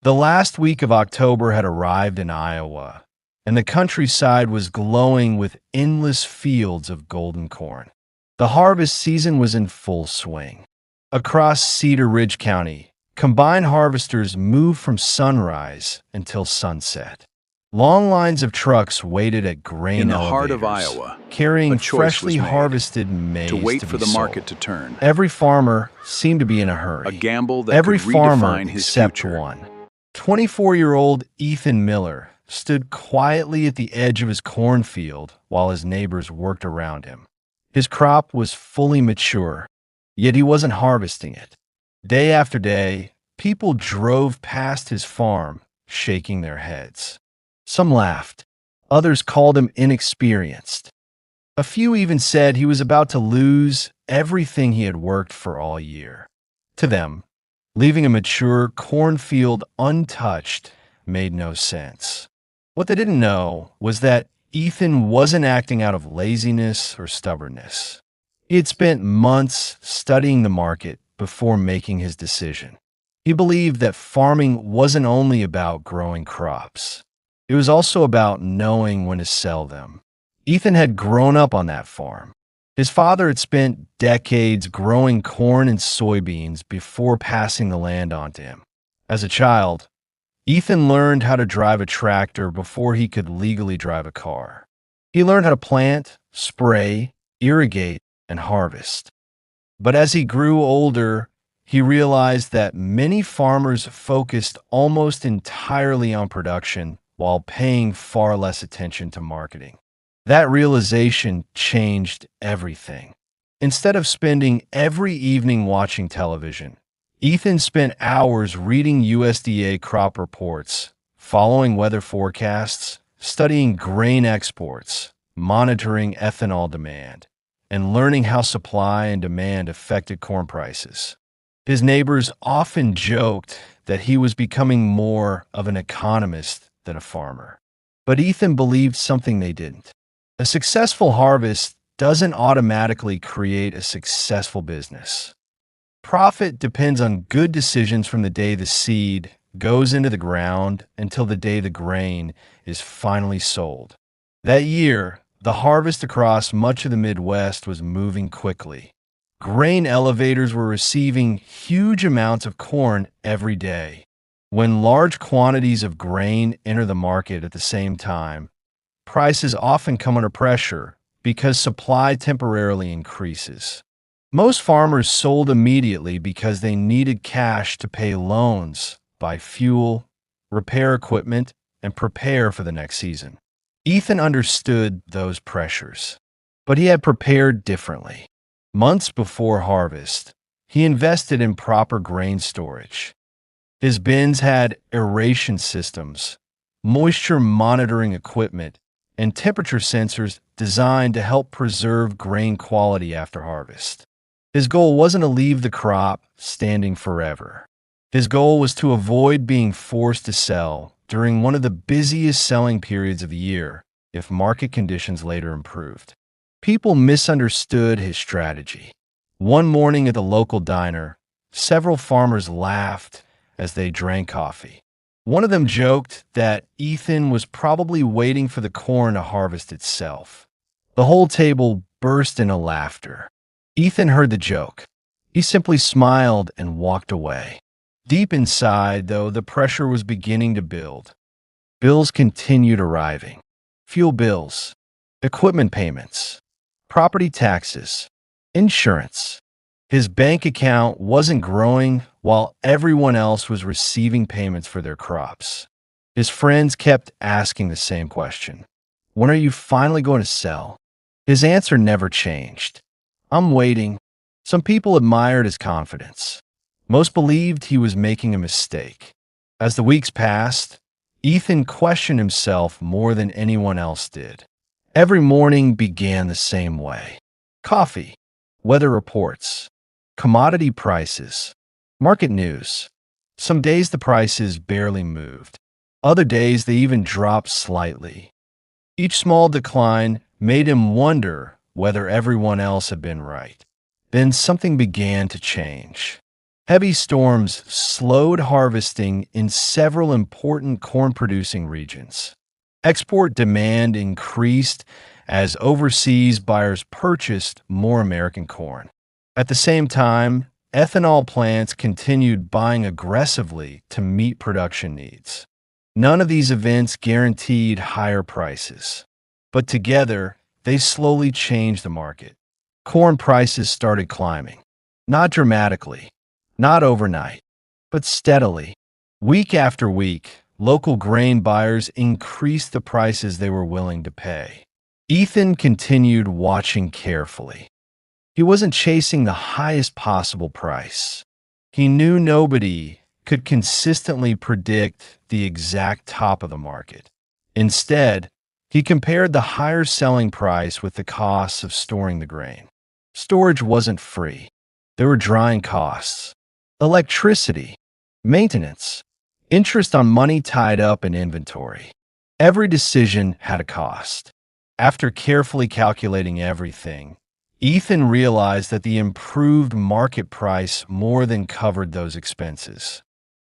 The last week of October had arrived in Iowa, and the countryside was glowing with endless fields of golden corn. The harvest season was in full swing. Across Cedar Ridge County, combine harvesters moved from sunrise until sunset. Long lines of trucks waited at grain In the elevators, heart of Iowa, carrying a choice freshly was made harvested maize to wait to for be the market sold. to turn. Every farmer seemed to be in a hurry. A gamble that Every could farmer redefine his except future. one. 24-year-old Ethan Miller stood quietly at the edge of his cornfield while his neighbors worked around him. His crop was fully mature, yet he wasn't harvesting it. Day after day, people drove past his farm, shaking their heads. Some laughed. Others called him inexperienced. A few even said he was about to lose everything he had worked for all year. To them, leaving a mature cornfield untouched made no sense. What they didn't know was that Ethan wasn't acting out of laziness or stubbornness. He had spent months studying the market before making his decision. He believed that farming wasn't only about growing crops. It was also about knowing when to sell them. Ethan had grown up on that farm. His father had spent decades growing corn and soybeans before passing the land on to him. As a child, Ethan learned how to drive a tractor before he could legally drive a car. He learned how to plant, spray, irrigate, and harvest. But as he grew older, he realized that many farmers focused almost entirely on production while paying far less attention to marketing. That realization changed everything. Instead of spending every evening watching television, Ethan spent hours reading USDA crop reports, following weather forecasts, studying grain exports, monitoring ethanol demand, and learning how supply and demand affected corn prices. His neighbors often joked that he was becoming more of an economist than a farmer. But Ethan believed something they didn't. A successful harvest doesn't automatically create a successful business. Profit depends on good decisions from the day the seed goes into the ground until the day the grain is finally sold. That year, the harvest across much of the Midwest was moving quickly. Grain elevators were receiving huge amounts of corn every day. When large quantities of grain enter the market at the same time, prices often come under pressure because supply temporarily increases. Most farmers sold immediately because they needed cash to pay loans, buy fuel, repair equipment, and prepare for the next season. Ethan understood those pressures, but he had prepared differently. Months before harvest, he invested in proper grain storage. His bins had aeration systems, moisture monitoring equipment, and temperature sensors designed to help preserve grain quality after harvest. His goal wasn't to leave the crop standing forever. His goal was to avoid being forced to sell during one of the busiest selling periods of the year if market conditions later improved. People misunderstood his strategy. One morning at the local diner, several farmers laughed as they drank coffee. One of them joked that Ethan was probably waiting for the corn to harvest itself. The whole table burst into laughter. Ethan heard the joke. He simply smiled and walked away. Deep inside, though, the pressure was beginning to build. Bills continued arriving. Fuel bills, equipment payments, property taxes, insurance. His bank account wasn't growing while everyone else was receiving payments for their crops. His friends kept asking the same question. When are you finally going to sell? His answer never changed. I'm waiting. Some people admired his confidence. Most believed he was making a mistake. As the weeks passed, Ethan questioned himself more than anyone else did. Every morning began the same way. Coffee, weather reports, commodity prices, market news. Some days the prices barely moved. Other days they even dropped slightly. Each small decline made him wonder whether everyone else had been right. Then something began to change. Heavy storms slowed harvesting in several important corn-producing regions. Export demand increased as overseas buyers purchased more American corn. At the same time, ethanol plants continued buying aggressively to meet production needs. None of these events guaranteed higher prices, but together, they slowly changed the market. Corn prices started climbing, not dramatically, not overnight, but steadily. Week after week, local grain buyers increased the prices they were willing to pay. Ethan continued watching carefully. He wasn't chasing the highest possible price. He knew nobody could consistently predict the exact top of the market. Instead, he compared the higher selling price with the costs of storing the grain. Storage wasn't free. There were drying costs, electricity, maintenance, interest on money tied up in inventory. Every decision had a cost. After carefully calculating everything, Ethan realized that the improved market price more than covered those expenses.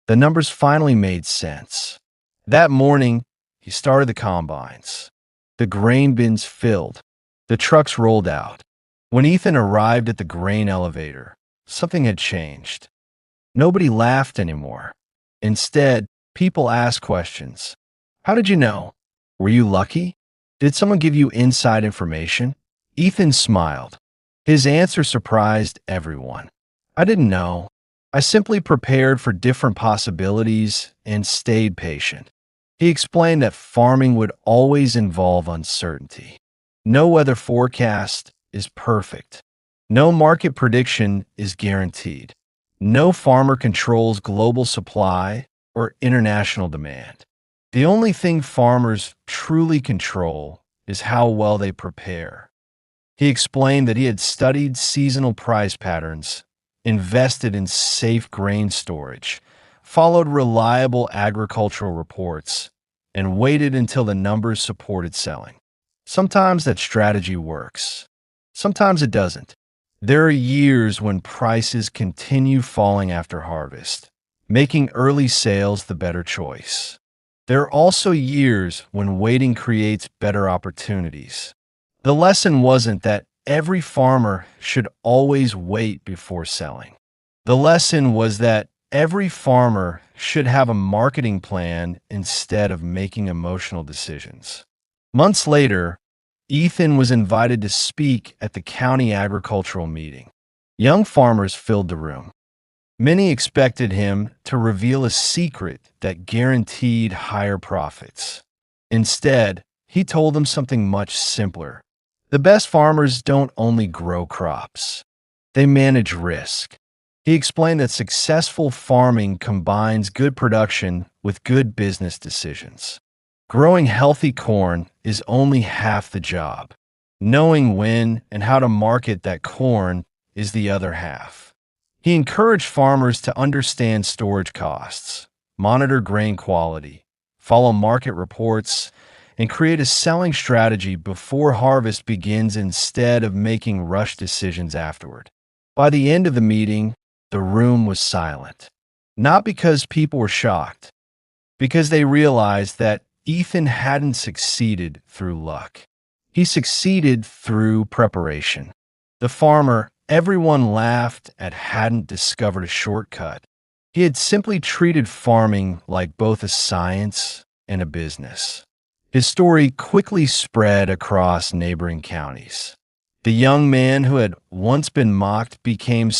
The numbers finally made sense. That morning, he started the combines. The grain bins filled. The trucks rolled out. When Ethan arrived at the grain elevator, something had changed. Nobody laughed anymore. Instead, people asked questions. How did you know? Were you lucky? Did someone give you inside information? Ethan smiled. His answer surprised everyone. I didn't know. I simply prepared for different possibilities and stayed patient. He explained that farming would always involve uncertainty. No weather forecast is perfect. No market prediction is guaranteed. No farmer controls global supply or international demand. The only thing farmers truly control is how well they prepare. He explained that he had studied seasonal price patterns, invested in safe grain storage, followed reliable agricultural reports, and waited until the numbers supported selling. Sometimes that strategy works. Sometimes it doesn't. There are years when prices continue falling after harvest, making early sales the better choice. There are also years when waiting creates better opportunities. The lesson wasn't that every farmer should always wait before selling. The lesson was that every farmer should have a marketing plan instead of making emotional decisions. Months later, Ethan was invited to speak at the county agricultural meeting. Young farmers filled the room. Many expected him to reveal a secret that guaranteed higher profits. Instead, he told them something much simpler. The best farmers don't only grow crops. They manage risk. He explained that successful farming combines good production with good business decisions. Growing healthy corn is only half the job. Knowing when and how to market that corn is the other half. He encouraged farmers to understand storage costs, monitor grain quality, follow market reports, and create a selling strategy before harvest begins instead of making rush decisions afterward. By the end of the meeting, the room was silent. Not because people were shocked, because they realized that Ethan hadn't succeeded through luck. He succeeded through preparation. The farmer everyone laughed at hadn't discovered a shortcut. He had simply treated farming like both a science and a business. His story quickly spread across neighboring counties. The young man who had once been mocked became